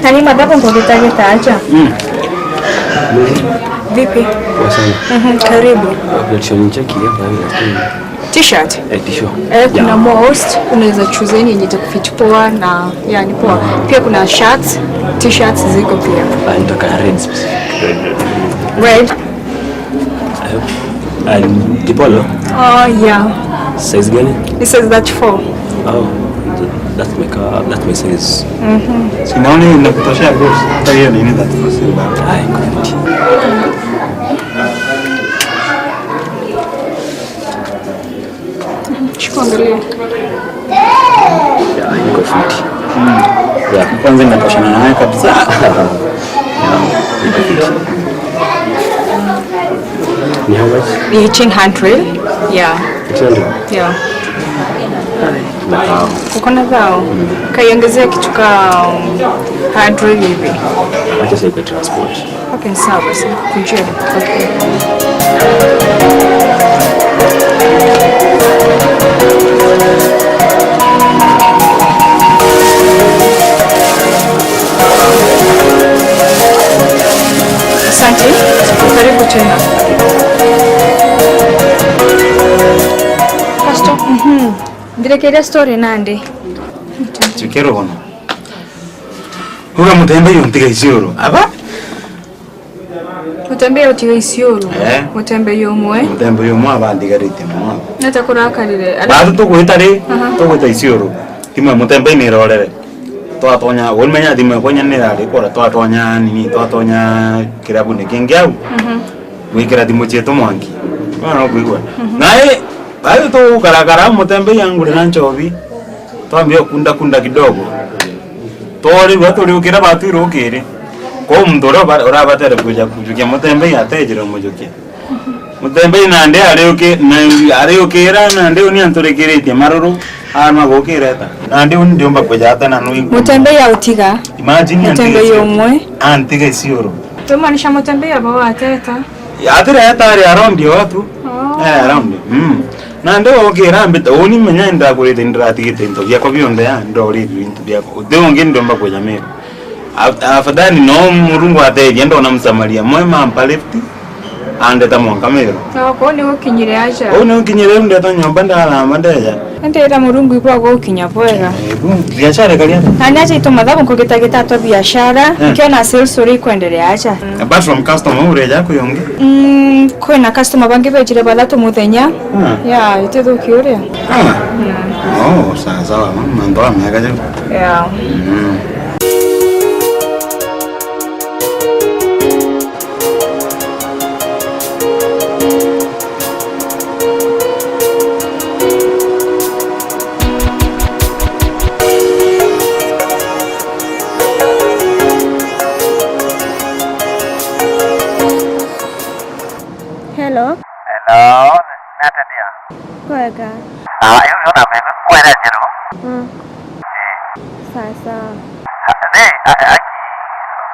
Nani madako ngokitaje acha? Vipi? Karibu. T-shirt. T-shirt. Kuna most unaweza choose yenye itakufit poa na yani poa. Pia kuna shirts, T-shirts ziko pia. Nataka red specific. Red. And the polo? Oh yeah. Size gani? It says that 4. Oh. That my size. Sinaoni inakutosha boss. Hata hiyo nini that for sale. Ai, good. Chikuangalia. Ya, iko fit. Ya, kwanza inatoshana naye kabisa. Ni how much? 1800. Yeah. 800. Yeah. Wow. Uko na zao? Kaiongezea kitu ka 100 hivi. Acha sasa transport. Okay, sawa basi. Kujua. Okay. Asante. Karibu tena. Pastor. Ndirekeria story nande. Chikero bono. Huga mutembe yontiga isioro. Aba? Mutembe yotiga isioro. Mutembe yomwe. Mutembe yomwe abandigarite mwa. Natakurakarire. Bado tukwitari, tukwita isioro. Timwe mutembe ni rorere. Twatonya wonmenya dimwe konyanira ri kora twatonya nini twatonya kirabu ne kengiau. Wikira dimo cheto mwangi. Bana kuigwa. Nae bayo to karakara mutembe yangu na nchovi. Twambia kunda kidogo. Tori watu riukira batu irukire. Ko mndoro urabatera kujukia mutembe yatejera mujukia. Mutembe nande ariukira nande uni antorekerete maruru ama gokireta. Nande uni ndiomba kujata na nui. Mutembe ya utiga. Imagine mutembe yomwe. Antiga isioro. Tumanisha mutembe ya baba ateta. Yatira yatari around watu. Around. Nande okira mbita oni menya nda kurete ndiratigite into byako byonde ya ndori bintu byako. Deonge ndomba kujamira. Afadhali no murungu ateje ndo namsamaria mwema mpalefti ande tamwankamero. Ko ni ukinyire acha. Oni ukinyire ndo tanyomba ndala mandeja. Ntera murungu ikwa go kinyapwega. Biashara kali hata. Nani acha itomadha kukogeta geta to biashara ikiona sales story kuendelea acha. Apart from customer ureja kuyonge. Kuna customer bangi bejire balato muthenya. Ya itedo kiuria. Oh, sawa mama ndo amekaje. Ya. Hello. Hello, nata dia. Kwega. Yo na me kwera jero. Sasa. Aki.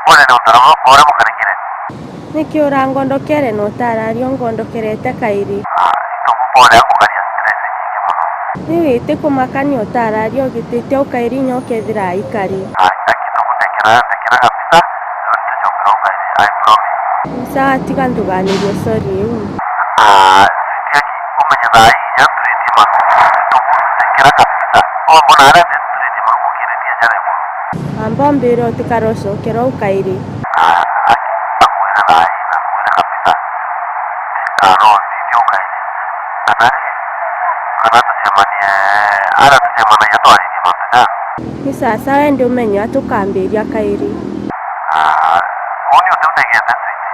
Bora no taro, bora mo kanigire. Nikiura ngondokere no tarario ngondokerete kairi. To bora ko kania stress nyingi muno. Niwite kumakania utarario gitite ukairi nyoke thira ikari. Aki to mutekera kabisa. Ndio kairi. I promise. Sawa tiga nduganirio sorry. Aki umenya dai ya tulitima. To mutekera kabisa. Mbona ara tulitima kukire dia jare muno. Ambo mbiro tikaroso kero ukairi. Aki nakwira dai nakwira kabisa. Karo ndio kairi. Nanare ara tusemana yato ari ni mata. Ni sasa wende umenya tukambiria kairi. Oni utegeta sisi.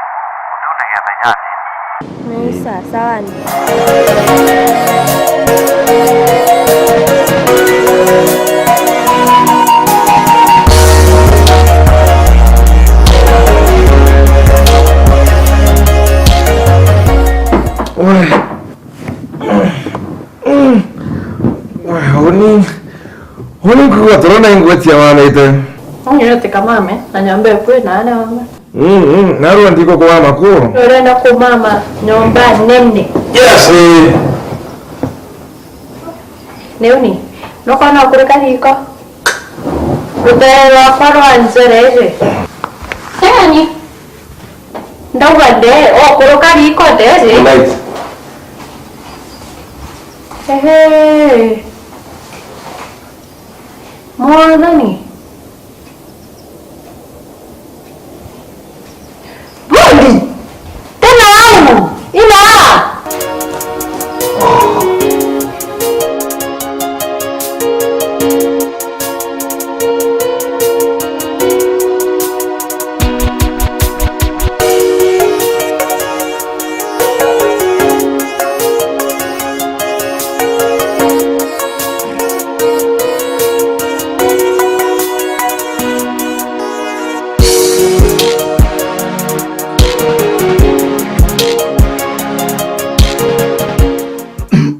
Utegeta yani. Ni sasa wani. Huni kukua torona ingweti ya wana ite. Yote kamame, na nyambe kwe na ana mama. Naruwa ndiko kwa mama kuo. Yorenda kwa mama, nyomba nene. Yes. Neuni, noko na kureka hiko. Utela farwa nzereje. Sani. Ndawa de, kuroka hiko deze. Right. Hey. Mwana ni. Bundi. Tena wangu. Ila.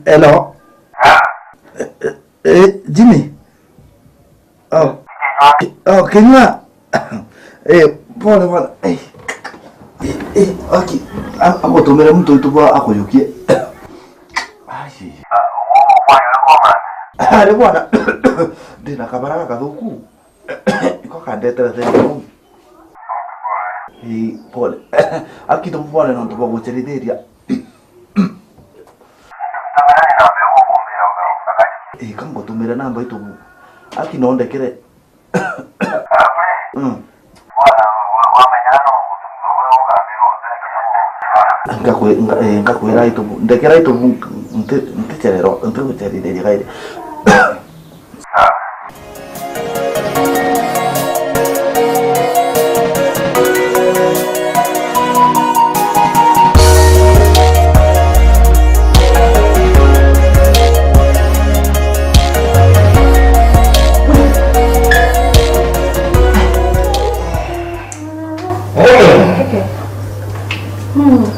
Hello. Jimmy. Oh, Kenywa. Pole. Okay. Ako tumira mtu ituwa ako yukie. Ari bwana. Ndina kabara kathuku. Iko kandetera themu. Pole. Akitu pole no tuwa gucheritheria. Kango tumira namba itu aki no ndekere ngakwira itu ndekera itu nticherero ntugucherire gaire.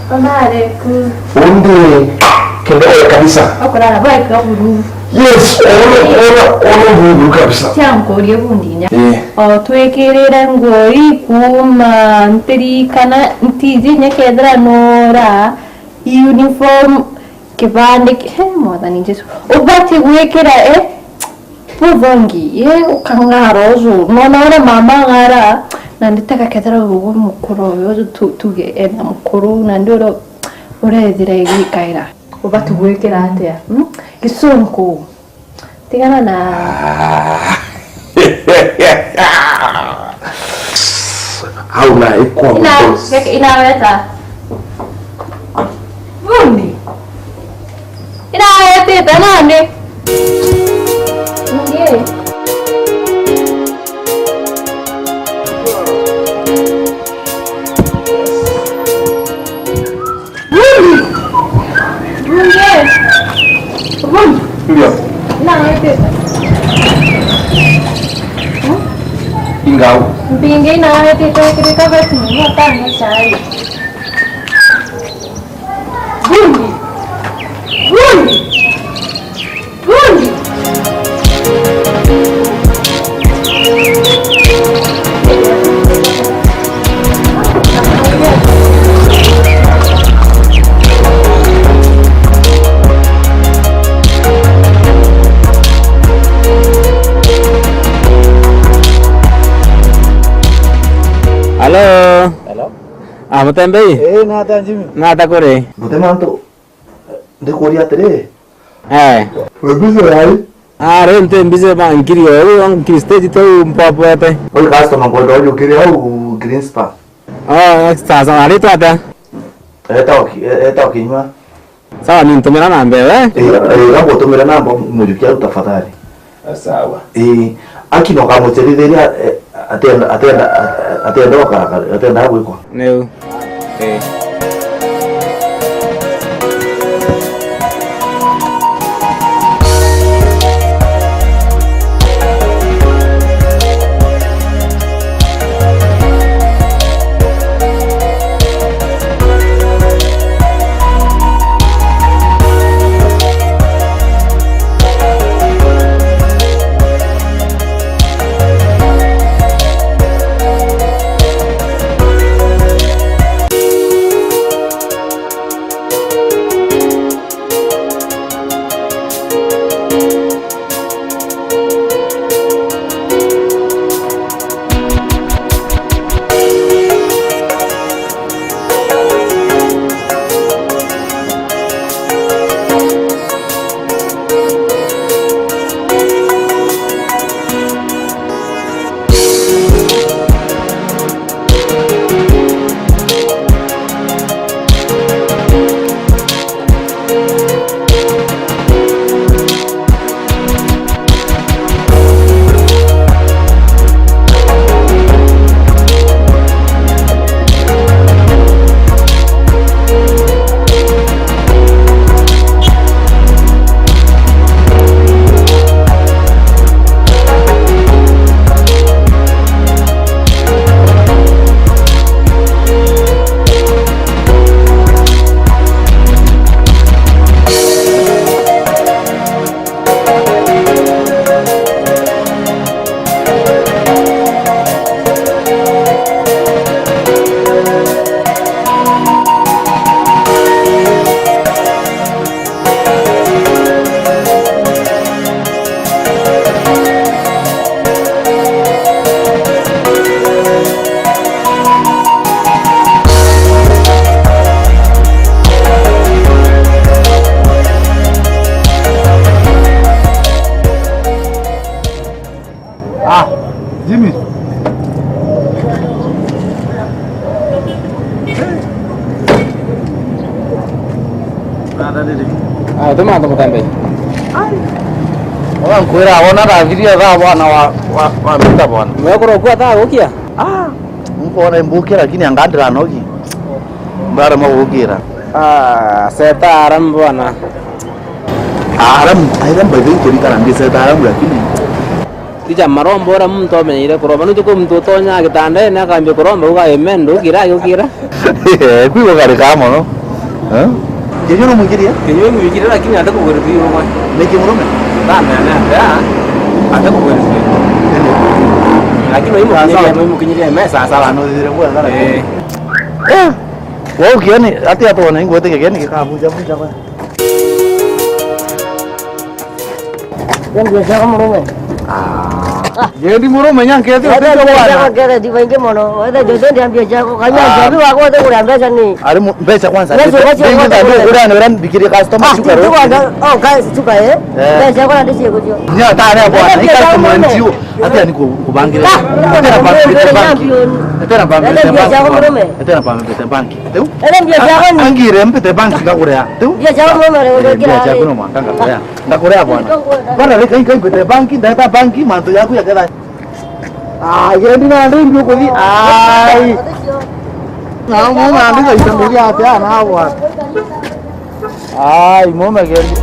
Kamare ku. Undi kendele kabisa. Akorara bai ka buru. Yes, ono buru kabisa. Cyangwa uri bundinya. Twekerera ngori kuma ntiri kana ntiji nyekedra nora uniform kibande mother ni Jesu. Ubati wekera Buvongi ukangarozo nona mama ngara nanditaka kedra ugo mukuru yo tuge ena mukuru nandoro urethira igikaira ubatu gwekera atia gisunku tigana na hauna ikwa inaweta vundi inaweta nani ndiye ndio ingau mpinge na wewe kireka basi mtana chai bundi Hello. Mutembei? Nata Jimmy. Nata kore? Mutemanto. Ndikuria tere. webize rai Rente mbize bankiri yo Kriste to mpapo yape. Oi customer bodo yo kiri au Green Spa. Sasa ali tata. Eta okinywa. Sawa ni ntumira nambe Rambo tumira namba mujukia utafadhali. sawa Akino kama teritheria atenda hapo iko. Neu. Jimmy. Tuma Mutembe. Kwira wona ra video za bwana wa mita bwana. Mwekoro kwa ta ukia. Mbona mbukira lakini angadira noki. Mbara mawukira. Seta aram bwana. Aram bebe kuri kana ngise taram lakini. Tija marombo ora mtu amenyire kuroba nuko mtu tonya gitande na kambe kuromba uga emendo kira yukira. Kuiwo kare kama no. Kenyo no mukiria? Kenyo mukira lakini anda kugore biyo mwa. Neki murume. Dana anda kugore biyo. Lakini wewe mkinyiria mesa sala no dire bwana ngara. Wao kiani ati atona ingote kigeni kikabuja buja bwana. Yang biasa kamu rumah. Jadi murume nyanke ati Ada biasa kira di bangke mono. Ada jodoh dia biasa kok kanya tapi aku ada kurang biasa nih. Ada mbesa kwanza. Mbesa Udah orang bikin customer juga. Itu ada oh guys suka ya. Biasa kok ada sih aku juga. Ya tak ada bwana. Ini customer ntiu. Ati ani kubangi. Ati na banki. Ati na banki. Ada biasa kamu rumah. Ati na banki. Tu? Ada biasa kan. Angire mpete banki ka Korea. Tu? Biasa kamu rumah kira. Biasa kuno maka Korea. Nda Korea bwana. Bwana leka kai mpete banki, data banki mantu yaku ya kera. Yendi na ndio kodi. Na mama ndio itambulia hapa na hawa. Mama gendi.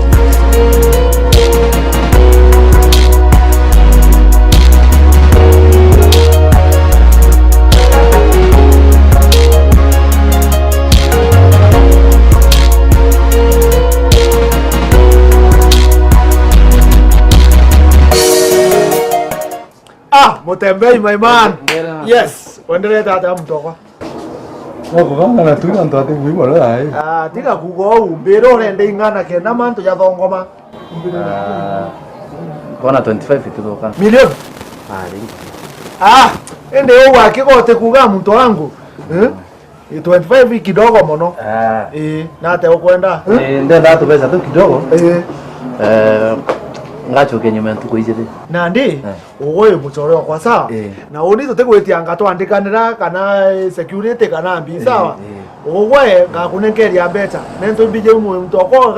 Mutembe my man. Yes. Wendele tata mtoko. Ngana tu ndo ati wimo lai. Tiga kugo umbero rende ingana kena man to ya thongoma. Kona 25 itutoka. Milioni. Ende wake kote kuga mtu wangu. 25 kidogo mono. Na ate ukwenda. Ndio ndato pesa tu kidogo. Ngacho kenye mtu kuijire. Na ndi ugoye muchoreo kwa sawa. Na oni to tegwetia twandikanira kana security kana mbi sawa. Ugoye ngakunekeria beta. Nento bije umwe mtu oko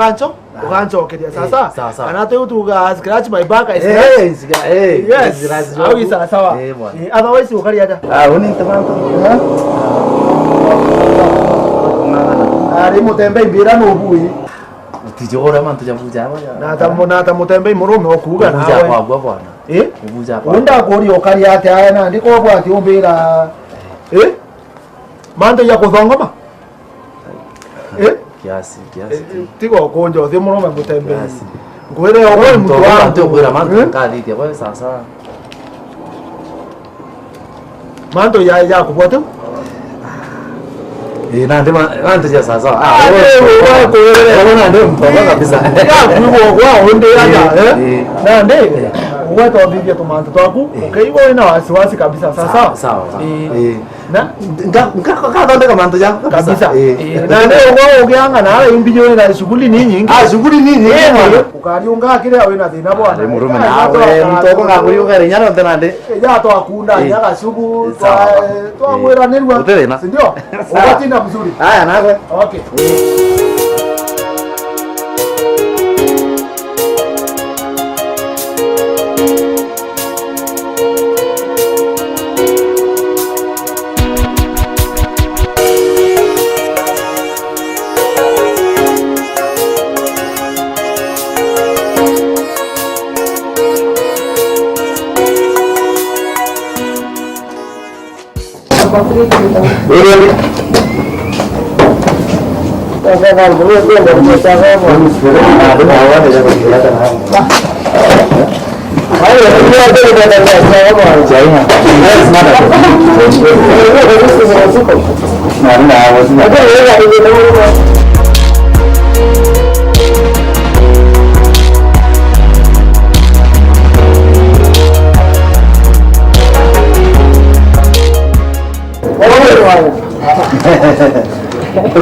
gancho kedia sasa. Kana to utuga scratch my back is. Yes. Au isa sawa. Otherwise ukari hata. Oni tamanto. Ari Mutembe mbira no bui. Tijora man tujabuja bwana. Na Mutembe murume okuga nawe. Buja kwa bwana. Buja kwa. Unda kuri okari ate ana ndiko bwati umbira. Mando ya kuthongoma. Kiasi. Tigo konjo thi murume Mutembe. Ngwire ogwe mtu wangu. Ndio kwira man kadi tia kwa sasa. Mando ya kubwatu. Na ndema ndio sasa. Wewe ndio mtoka kabisa. Ya kugo kwa onde yaja. Na ndio. Wewe to bibia tomanto twaku. Okay, wewe na wasiwasi kabisa sasa. Sawa. Na Ndo kama ndo yako kabisa. Na ndio wewe ukianga na imbijo na shughuli ni nyingi. Shughuli nini? Ukariunga kile wewe na thina bwana. Ari murume nawe mtoko ngakuriunga rinyana ndana ya to akunda nyaga shugu to mwera nirwa. Ndio. Ukatinda mzuri. Haya nawe. Okay.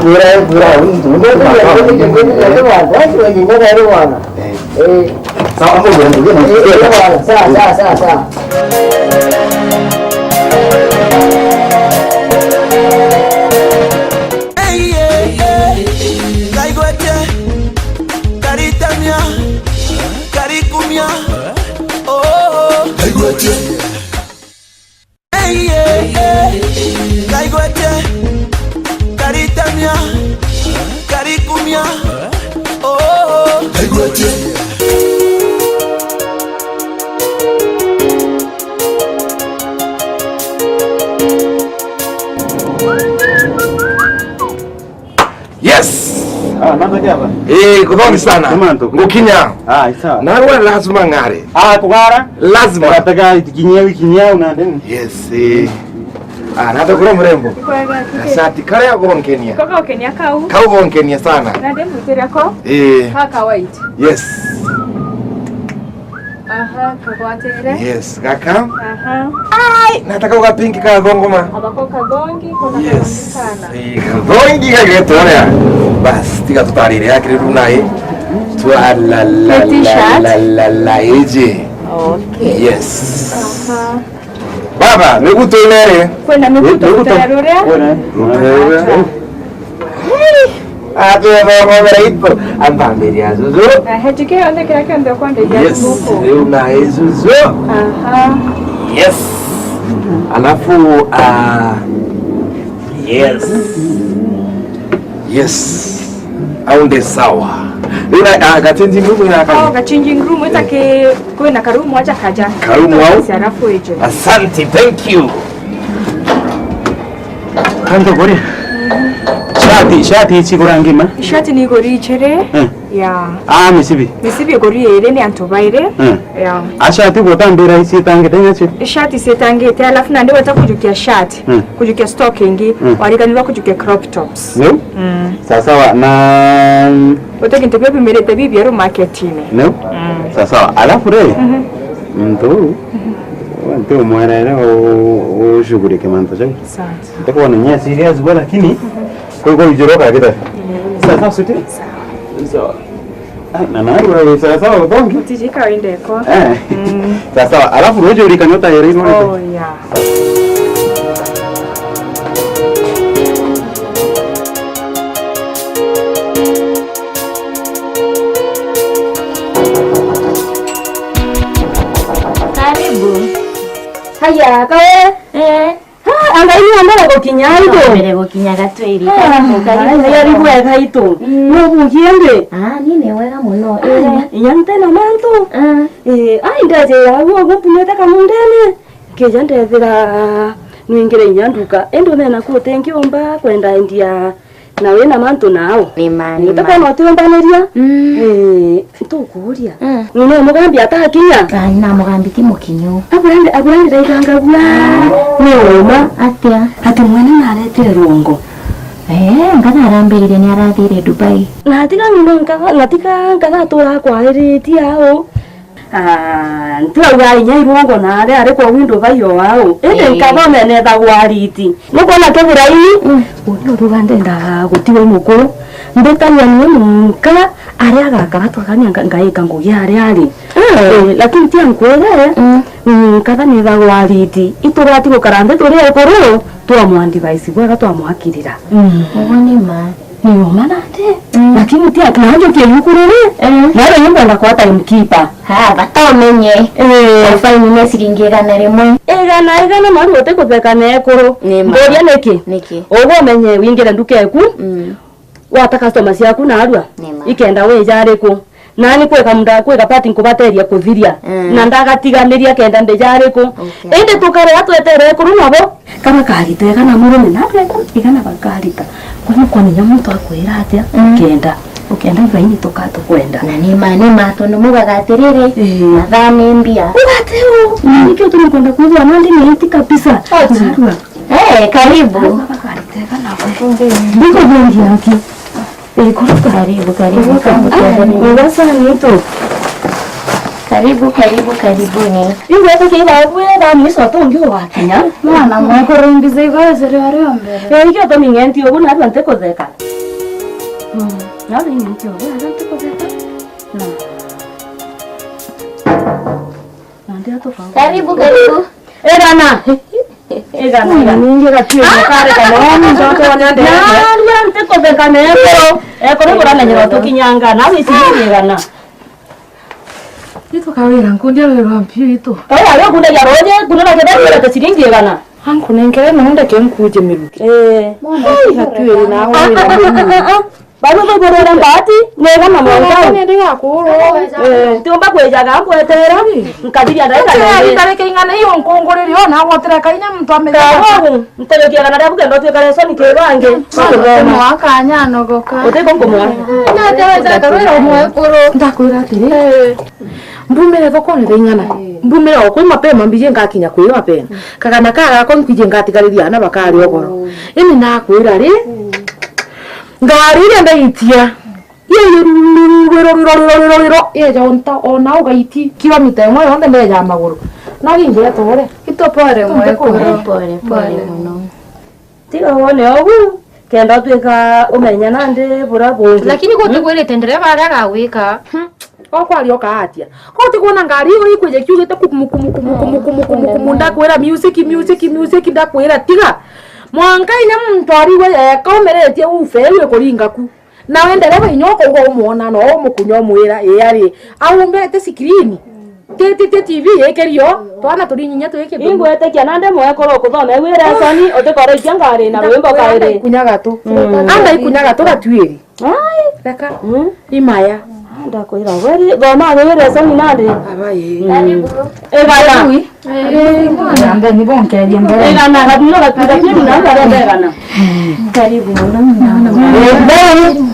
Pura, Sawa hapo bwana. Sawa. Kudhoni sana. Ngukinya. Sawa. Na wewe lazima ngare. Kugara? Lazima. Nataka kinyeu na ndeni. Yes. Nata kuro mrembo. Asante kare yako Kenya. Koko Kenya kau. Kau Kenya sana. Na demu tirako? Kaka white. Yes. Aha, koko atere. Yes, kaka. Aha. Ai, nataka uka pinki ka gongoma. Abako kagongi kona Yes. sana. Kagongi ka getoria. Bas, tika tutarire yakire runae. La eje. Okay. Yes. Aha. Baba, mekuto inere. Kwenda mekuto kutaruria. Runae. Ate baba ito. Ambamberia zuzu. Hejike onde kira kende kwende ya Yes. muko. Runae zuzu. Aha. Yes. Alafu yes. Yes. Aunde sawa. Ina gatenzi ngumu ina Oh, gachanging room itake kwenda karumu acha kaja. Karumu au? Sarafu eje. Asante, thank you. Kanto gori. Shati ichi kurangima. Shati ni gori chere. Ya. Misibi gori ere ni antobaire. Ya. Ashati gotambira ichi tange tenyachi. Shati setange te alafu na ndio watakujukia shati. Kujukia stocking, walikanira kujukia crop tops. No? Sawa na Otaki ntebye bimerete bibi yaro marketine. no? Sawa. Alafu re. Mtu Wanto mwana o shughuli kama ntacho. Asante. Ndiko na nya serious bwana lakini kwa ijoroka kita. Sawa siti? Sawa. Na wewe sawa bongi. Tijika inde ko. Sawa. Alafu rojo ulikanyota yere ino. Oh yeah. Haya, kawe. Angaini ambara gokinya ito. Mbere gokinya gatwiri. Yari bwega ito. No bugiende. Nini wega muno. Yante na manto. Ndaje yawo gumpuneta kamundene. Keja ndethira nwingire nyanduka. Endo nena ko thank you mba kwenda India. Na we na manto nao. Ni mani. Nitaka no tumbaniria. Tukuria. Nino mugambi atakinya. Na mugambi kimukinyo. Abulande daikanga bwa. Nioma Atia. ati mwene naretire rongo. Ngana arambirire ni arathire Dubai. Natika ngaga tura kwariritie ao. Ntura inya irongo na are kwa window bayo ao. Ende nkabone ne dagwariti. Nukona keburaini. Uno rugande nda gutiwe mukuru. Mbetanya ni munka are agakara twakanya ngaika ngugi are ari. Lakini tia nkwere. Kada ni dagwariti. Iturati gukarande turi ekoro. Tua mwandi vaisi bwega tua mwakirira. Ogoni ma. Ni omanate. Lakini tia kanajo kia yukurere. Nare yumba na kwa timekeeper. Bata menye. Faini nesiringira na rimwe. Egana maru ote kubeka na ekoro. Mboria neki. Ogo menye wingira nduke eku. Wata customers yaku na arua. Ikenda we jare ku. Nani kweka munda kweka pati nkubateria kuthiria. Na ndagatiganiria kenda ndejare ku. Ende tukare atwetere kuru nabo. Kama karite kana murume na tweka igana bakarita. Kwa nyamu to akwira atia kenda. Ukenda vaini tokato kwenda. Na ni mato no mugagatirire. Mathane mbia. Ugateo. Nikyo tunakwenda kuwa nandi ni hiti kabisa. Karibu. Bakarite kana wewe. Niko bongi yaki. Karibu. Ngasa nito. Karibuni. Ingo yako kiba kwenda miso tongi wakinya. Mwana mwako rumbize igazere ari ambere. Ikyo to mingenti obu na bante kozeka. Nalo ingenti obu na bante kozeka. ndio toka. Karibu. Erana. Ninge katue kare kana mtoto wanyande. Na nteko bekane eko. Eko ni borana nyero tokinyanga na wisirigana. Ito kawira nkundia wero ampio ito. Leo kuna ya roje kuna na kedani ya siringana. Hanku nengere nonde kenkuje miruki. Katue na wewe. Baru borora mbati nega mamanga. Nende ngakuro. Tumba kweja gambo etera. Nkadiri adaika. Itareke ingana hiyo nkongoreri ona gotera kaina mtu ameza. Nteleke kana ndabu kendo twekale soni kebange. Mwaka nyano goka. Oteko komwa. Na dawa kawera mwekuro. Ndakwira atiri. Mbumire thokone ingana. Mbumire okwe mapema mbije ngakinya kwira mapema. Kakana kara ko nkije ngatigariria na bakari ogoro. Imi nakwira ri. Ngarire ndaitia. Ye jonta ona ugaiti kilomita 1 yonde meja maguru. Na gingira tore. Itopore Pole muno. Tiga wone ogu. Kenda tweka umenya nande burabo. Lakini ko tugwere tendere baraga wika. Kwa alioka atia. Ko tikuona ngari iyo ikuje kyugete kumukumu ndakwera music ndakwera tiga. Mwanka ina mtwariwe ekomeretie ufewe kuringaku. Na wendereva inyoko ugo umuona no mukunyo mwira yari aumbete sikrini. TV yekerio twana turinyinya tweke ingwete kyanande mwekoro kuthome wira soni otekore kyangare na rwembo kaire kunyaga tu anda ikunyaga tu gatwiri ai reka imaya ndakwira weri goma wira soni nande abaye bala ngambe ni bonke yembere na hadiro gatunda kini na ndagana Karibu muno.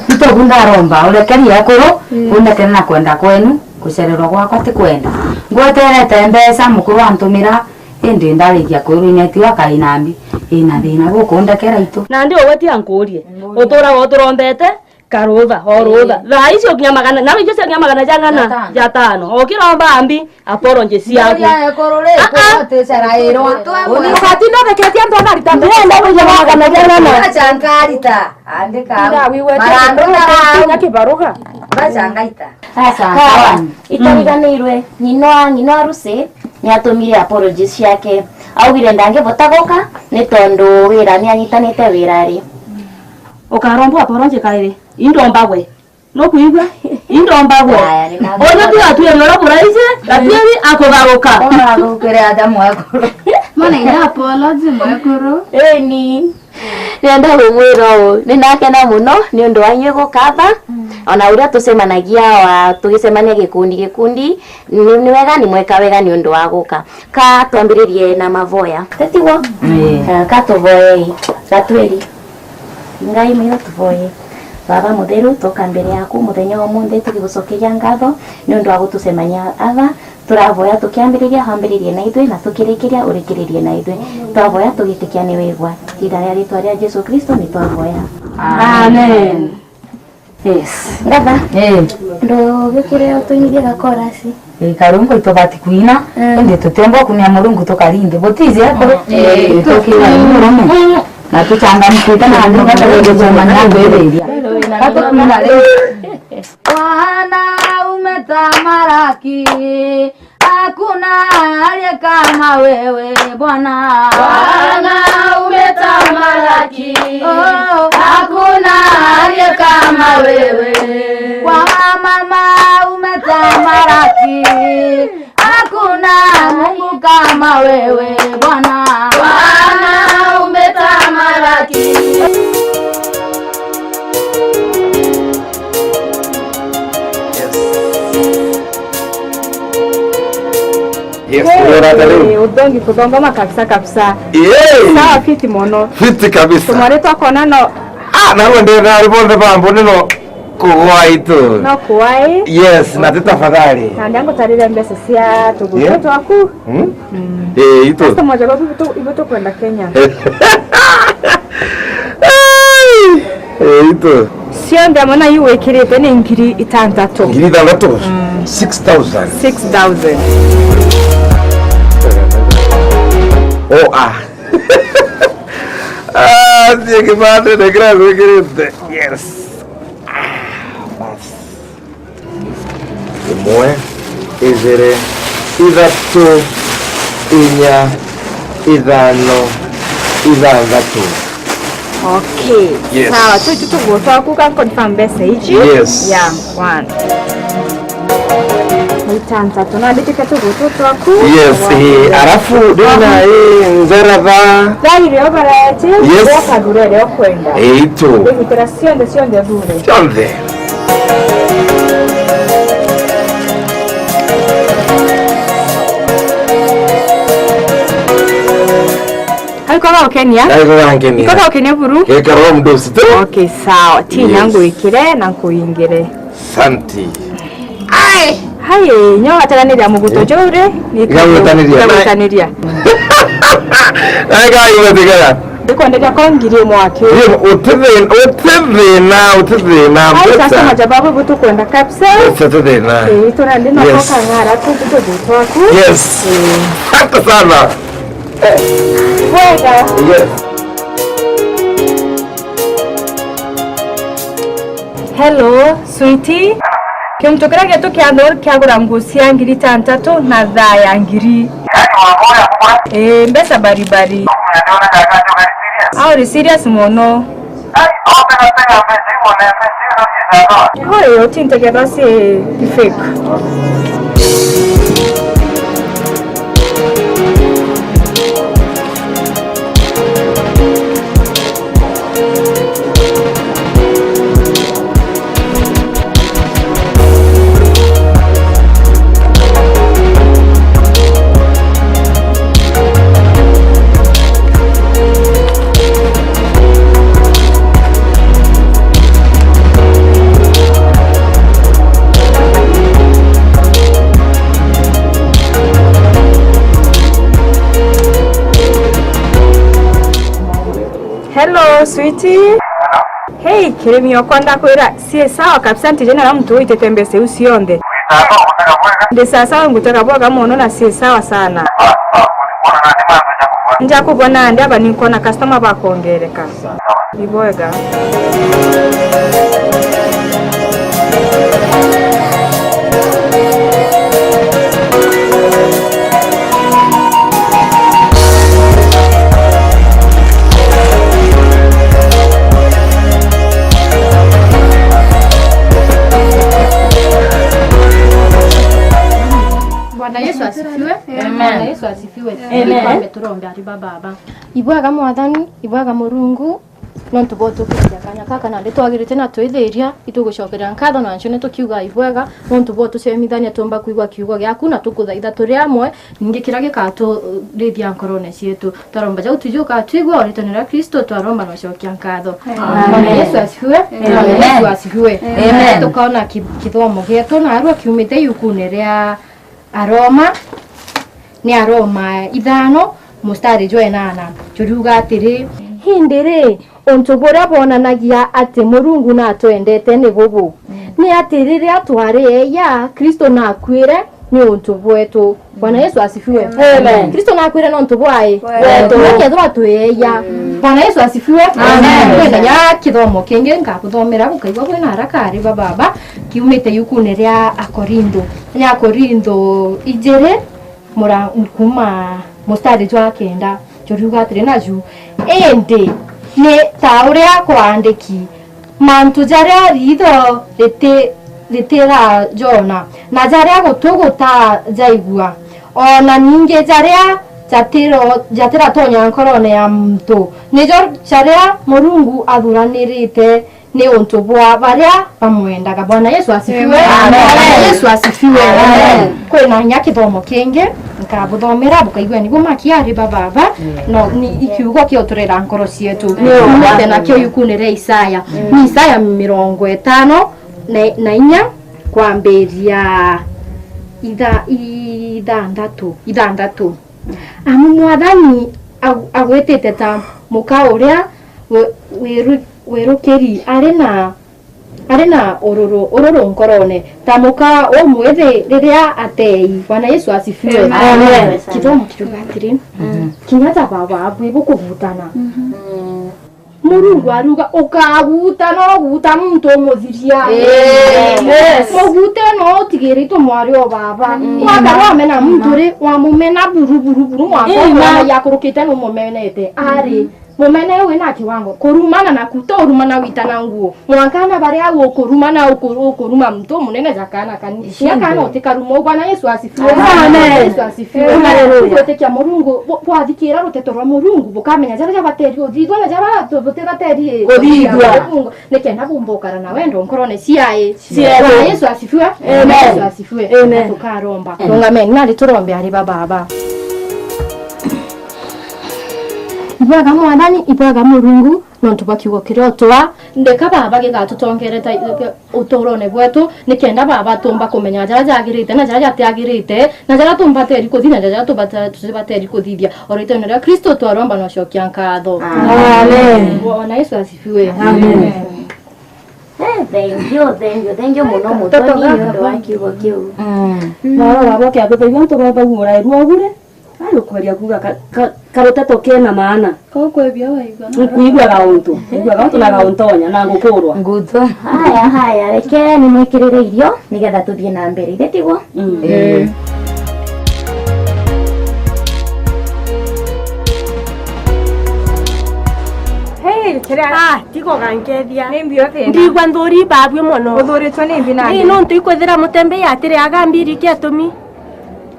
Itogunda romba urekeri yakoro unekena kwenda kwenu kucererwa gwakwa ti kwenda ngweterete mbeca mukuru antumira indi ndarikia kwiruneti wa kainambi ina thina gukundekera itu na ndi ogweti ankurie utura woturombete karutha orutha thaa icio nginya magana na icio nginya magana jangana ja tano okiromba ambi apology ciaku ya korore ko tesarairwa uni kati no deketia ndo ndarita ndenda kuja magana jangana changarita andika nda wiwe nya kibaruga bachangaita Asa itariganirwe nyino aruse nyatumire apologies ciake augire ndangivota goka ni tondu wira ni anyitanite wira ri ukarombo apology kaire indombagwe no kuigwa indombagwe ona tu atueri ora buraise atueri akogaruka ora gukere adamu akoro mana ina apology mwekuru ni nenda gwira ni nakena muno ni undu wanyu gukatha ona uria tusemanagia wa tugisemania gikundi ni wega ni mweka wega ni undu wa guka ka twambiririe na mavoya tetigo ka tuvoye gatweri ngai mwe tuvoye baba mutheru toka mbere yaku muthenya omunthe tugigucokeria ngatho ni undu wa gutusemania ava turavoya tukiambiriria hambiririe na ithui na tukirikiria urikiririe na ithui twavoya tugitikia ni wigwa tira ya ritwa ria Yesu Kristo ni twavoya amen. Yes. Ngaba. Ndo gikire otuingie gakorasi. karungu itobati kuina ende tutembo kunia mulungu tokalinde botizi yako tokina murume na tuchangamkita na ndio kata leo manyango ile hata kuna leo Bwana umetamaraki hakuna aliye kama wewe Bwana umetamaraki hakuna aliye kama wewe kwa mama umetamaraki hakuna Mungu kama wewe Bwana umetamaraki Yes, udongi kudongoma kabisa. Sawa fiti mono. Fiti kabisa. Tumare twakona no. Nawe ndio nalibonde bambo nino kuwai tu. No kuwai. Yes, na tafadhali. Na ndango tarire mbese sia tugutu twaku. Ito. Sasa moja kwa iboto kwenda Kenya. Ito. Sio ndamona yiwe kirete ni ngiri itandatu. Ngiri itandatu. 6,000. 6,000. Oh, sí, que madre de gracia, querido. Yes. Más. Como es, ese ithatũ inya ithano ithathatũ. Okay. Yes. Sawa, tutugutua kuka confirm message. Yes. Yeah, 1. Itanza tunandika tugutua twaku. Yes, arafu dina nzeratha. Zaire barati. Yes. Wakagurere okwenda. Eito. Ndikira sionde bure. Sionde. Haikoga Kenya? Haikoga Kenya. Haikoga Kenya buru? Gekaro mdosi tu. Okay, sawa. Tinyangu ikire na kuingire. Santi. Ai! Haye, nyoga taranira muguto jore. Nikamutaniriya. Ai gai wetigara. Ndikwendeka kongirie mwake. Utithina. Ai sasa majababu butu kwenda kapsa. Utithina. Turandi na koka ngara tutugutu waku. Yes. Asante sana. Wega. Yes. Hello, sweetie. Kimtokera geto kyagura ngusi ya ngiri tantatu na dha ya ngiri. Mbesa baribari. Auri serious mono. Hoyo tintegera si fake. Hello, sweetie. Hey, kiremi yokwanda kwera. Sie sawa kabisa ntijena na mtu itetembese usionde. Ndi sasa ngutaka bwaga mono na sie sawa sana. Nja kubona ndi aba ninkona customer bakongereka. Iboega. Bwana Yesu asifiwe. Amen. Yesu asifiwe. Amen. Ameturombea ati baba. Ibwaga mwathani, ibwaga Murungu. No tuboto kujaganya kaka na nditwagirite na twithiria itugucokerera nkatho na ncio netukiuga ibwaga no tuboto cemithania tumba kuigwa kiugo giaku na tukuthaitha turi amwe ningi kira gikatu rithia nkorone cietu taromba jau tujuka tuigwa oritanira Kristo twaromba na cokia nkatho. Bwana Yesu asifiwe. Yesu asifiwe. Amen. Tukaona kithomo gietu na arua kiumite yukune ria Aroma ni Aroma 5 mustari joenana turuga atiri hindire ontobora bonanagia ati Murungu na twendete ni bubu ni atirire atware ya Kristo na akwire ni ontobwetu. Bwana Yesu asifiwe. Amen. Kristo na akwire no ontobwae wetu nekethwa tweya. Bwana Yesu asifiwe. Amen. Kwenda ya kithomo kingi ngakuthomera gukaigwa kwina haraka ari baba kiumite yukune ria Akorindo ni Akorindo ijere mura kuma mustari jwa kenda turuga atiri naju ende ne taurea kwandiki mantu jaria ritho ritira jona na jaria gutuguta jaigua ona ninge jaria jatira tonya nkorone ya mtu nijo jaria Murungu athuranirite ni untu bwa baria bamwendaga. Bwana Yesu asifiwe. Amen. Yesu asifiwe. Amen. Kwina nya kithomo kingi nkabuthomera bukaigwa niguo makiari baba no ni ikiugo kio turera nkoro cietu umete na kio yukunire Isaya ni Isaya 50 na 4 kwambiria ithandatu amu mwathani agwetete ta muka uria werukeri arena ororo nkorone tamuka omwethe riria atei. Bwana Yesu asifiwe. Amen. Kithomo kirugatiri kinyata baba abwi bukuvutana Murungu aruga ukaguta no guta muntu muthiria mugute no tigiri to mwari o baba waka wamena muntu ri wamumena buru mwako yakurukite no mumenete ari mumene wina kiwango kurumana na kutorumana witana nguo mwankana bari ago kurumana ukuruma mtu munene jakana kanisi yakana otikarumo bwana Yesu asifiwe amen Yesu asifiwe kutekia Murungu bwathikira ruteto rwa Murungu bukamenya jara bateri othithwa na jara tobutera teri othithwa nekenda bumbokara na wendo nkorone ciae Yesu asifiwe amen Yesu asifiwe tukaromba tungameni nali turombe ari baba Ibaga mwadani ibaga Murungu nontu bakiugo kirotwa ndeka baba gigatutongereta utorone bwetu nikenda baba tumba kumenya jara jagirite na jara jatiagirite na jara tumba teri kuthina jara tubata tuzibateri kuthithia orite na Kristo twaromba no shokia nkatho amen Bwana Yesu asifiwe amen Thank you muno mutoni ndo wakiugo kiu Mara baba kia kuthithia ntugomba gura ruo gure Alo kwaria kuga karoteto kena maana. Kokwebia waiga. Kuigwa gauntu. Kuigwa gauntu na gauntonya na ngukurwa. Nguto. Haya reke ni mwikirire irio nigetha tuthie na mbere ire tigwo. Tiko gankethia. Nimbio thina. Ndigwa nthuri babwe muno. Uthuritwo ni mbina. Ni no ntuikwethira mutembe yatire agambiri kiatumi.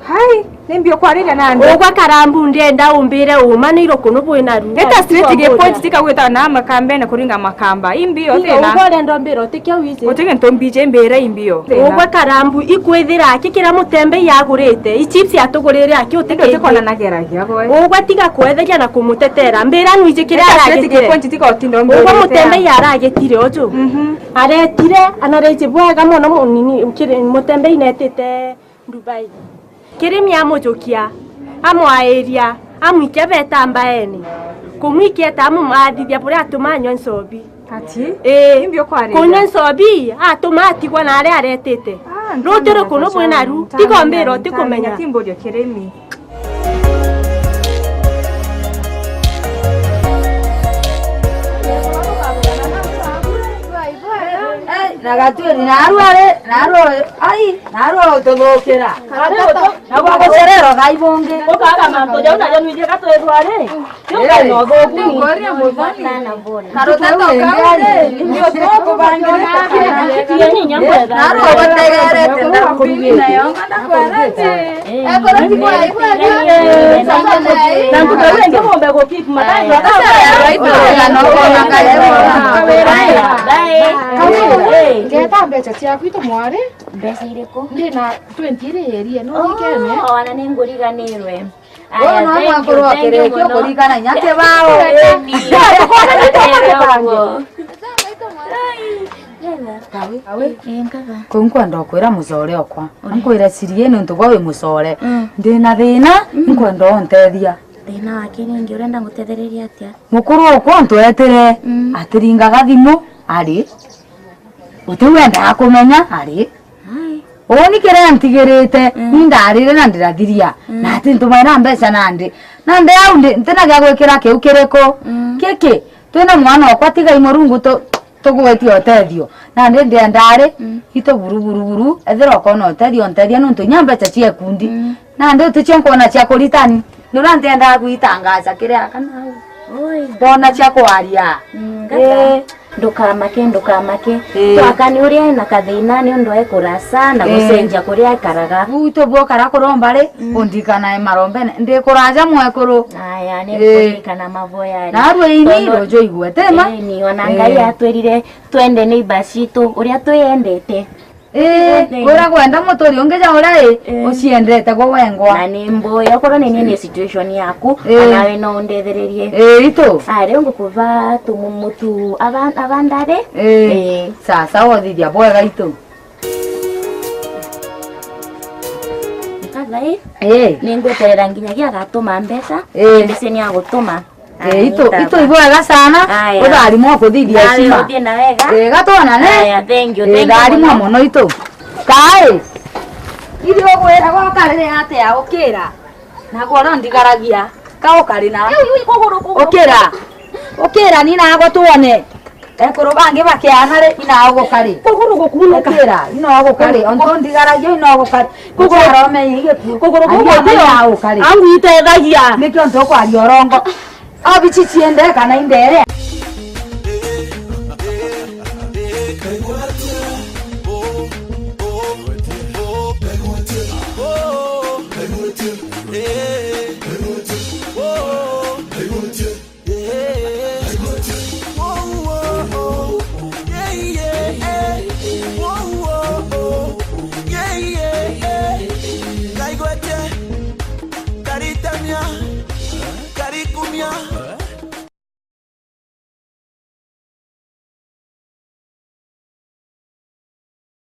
Hai, nimbio kwarira nande. Ogwa karambu ndenda umbire umaniro kuno bwina ru. Eta straight ge point tika gwita na makambe na kuringa makamba. Imbio thina. Ogwa rendo mbiro tikya wize. Utige ntombije mbere imbio. Ogwa karambu ikwethira akikira mutembe yagurite. I chips yatugurire aki utige tikona nageragia boy. Ogwa tiga kwetheria na kumutetera. Mbira nwije kira aragitire. Point tika otindo mbere. Ogwa mutembe yaragitire ojo. Aretire anareje bwaga muno munini ukire mutembe inetete Dubai. Kirimi amujukia amwaeria amwike betambaeni kumwikia tamu maadithia bure atumanyo nsobi ati imbio kwari kunya nsobi atumatigwa na ari aretete rutero kuno bwena ru tikombero tikumenya timborio kirimi Nagaturi narware utobokera nagwa goserero gaibonge okaga mambo ja unaje nwije gatwetware yoga no gogu ngoria muzana na bona karota toka ndio toko bangira tieni nyambwega naro bategerete ndakubina yonga ndakwarete ekora tikwa na mbuto wenge mombe go keep madai no kona kale ngeta mbeca ciaku itumwari mbeca iriko ndina 20 ireherie no ikene ona ni nguriganirwe aya no mwakoro akerekio kurigana nyake bao Kunkwa ndokwira mucore okwa nkwira cirie nuntu gwa wi mucore ndina thina nkwenda ontethia thina wake ningi urenda ngutethereria atia mukuru okwa ntwetire atiringaga thimu ari utiwenda akumenya ari oni kire ntigirite ndarire na ndirathiria na ati ntumaira mbeca nandi au ntina gya gwikira kiu kiriko kiki twina mwana okwa tiga Murungu tugwetia otethio na ndendari ito buru ethira okona otethio ntethia nuntu nyambeca cia kundi na uticio nkona cia kuritani nura ndenda guitangaza kiria kana ndona cia kwaria ndukamake twakani uria na kathina ni undu ekurasa na gucenjia kuria ekaraga uto bokara kuromba ri undikana marombene ndikuraja mwekuru aya ni kurikana mavoya na rwini rojo igwete ma ni ona Ngai atwirire twende ni basitu uria twendete ura gwenda muturi ungeja urai uciendete gwo wengwa na ni mboya korwo ni situation yaku nawe no ndethererie ito ari ngukuva tumumutu abandare sasa wothithia bwega itu kagai ni ngweterera nginyagia gatuma mbeca mbese ni agutuma ito ibwega sana uthari mwa kuthithia cima gatona ne thank you thari mwa muno ito kai irio gwira gwakarire ate agukira na gworo ndigaragia ka ukari na ukira ukira ni nago tuone ekuru bangi bakianare inago kari kuguru gukuna ukira inago kari onto ndigaragia inago kari kuguru rome yige kuguru gukuna inago kari angu iteithagia nikyo ntoko ari orongo abichi chiende kana indere